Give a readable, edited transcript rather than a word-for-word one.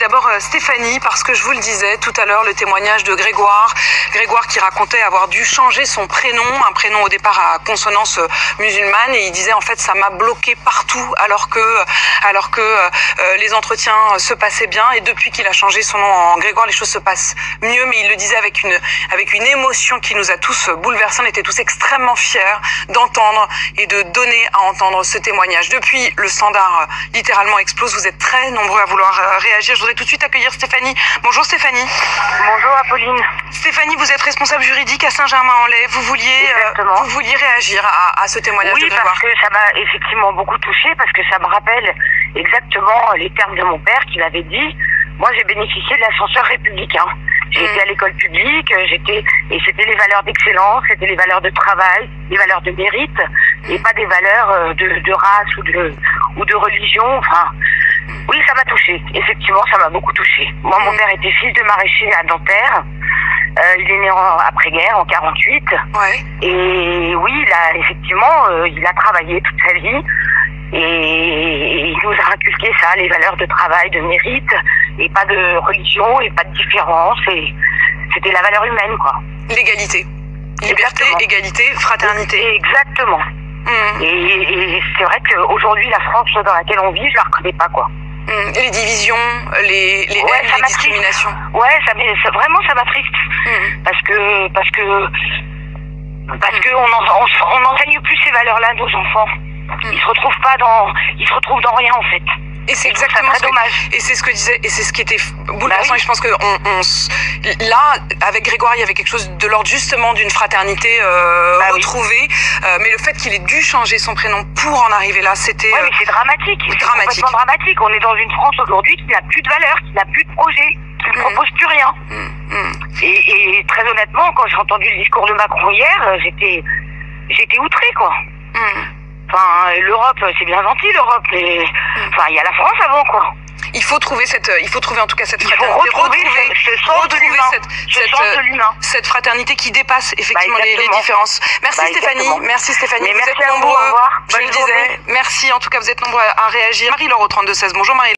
d'abord Stéphanie, parce que je vous le disais tout à l'heure, le témoignage de Grégoire qui racontait avoir dû changer son prénom, un prénom au départ à consonance musulmane, et il disait en fait ça m'a bloqué partout alors que les entretiens se passaient bien, et depuis qu'il a changé son nom en Grégoire, les choses se passent mieux, mais il le disait avec une émotion qui nous a tous bouleversés. On était tous extrêmement fiers d'entendre et de donner à entendre ce témoignage. Depuis, le standard littéralement explose. Vous êtes très nombreux à vouloir réagir. Je voudrais tout de suite accueillir Stéphanie. Bonjour Stéphanie. Bonjour Apolline. Stéphanie, vous êtes responsable juridique à Saint-Germain-en-Laye. Vous vouliez réagir à ce témoignage de Grégoire. Oui, parce que ça m'a effectivement beaucoup touchée, parce que ça me rappelle exactement les termes de mon père qui m'avait dit: moi j'ai bénéficié de l'ascenseur républicain. J'ai été à l'école publique, et c'était les valeurs d'excellence, c'était les valeurs de travail, les valeurs de mérite, et pas des valeurs de race ou de religion. Enfin, oui, ça m'a touchée. Effectivement, ça m'a beaucoup touchée. Moi, mon père était fils de maraîcher à Nanterre. Il est né après-guerre, en 48. Ouais. Et oui, il a travaillé toute sa vie. Et il nous a inculqué ça, les valeurs de travail, de mérite, et pas de religion, et pas de différence. Et c'était la valeur humaine, quoi. L'égalité. Liberté, exactement. Égalité, fraternité. Exactement. Et c'est vrai qu'aujourd'hui, la France dans laquelle on vit, je la reconnais pas, quoi. Et les divisions, les haines, les discriminations. Ouais, vraiment, ça m'attriste. Parce que on n'enseigne plus ces valeurs-là à nos enfants. Ils se retrouvent dans rien, en fait. Et c'est exactement ça, dommage. Et c'est ce que disait, et c'est ce qui était bouleversant. Et je pense que là, avec Grégoire, il y avait quelque chose de l'ordre justement d'une fraternité retrouvée. Oui. Mais le fait qu'il ait dû changer son prénom pour en arriver là, c'était. Oui, mais c'est dramatique. C'est complètement dramatique. On est dans une France aujourd'hui qui n'a plus de valeur, qui n'a plus de projet, qui ne propose plus rien. Et très honnêtement, quand j'ai entendu le discours de Macron hier, j'étais outrée, quoi. Enfin, l'Europe, c'est bien gentil, l'Europe, mais enfin, il y a la France avant, quoi. Il faut trouver en tout cas cette fraternité. Retrouver ce sens de l'humain. Cette fraternité qui dépasse effectivement les différences. Merci Stéphanie. Merci Stéphanie. Mais vous merci êtes nombreux. Au revoir. Je le disais. Merci. En tout cas, vous êtes nombreux à réagir. Marie-Laure au 32-16. Bonjour Marie.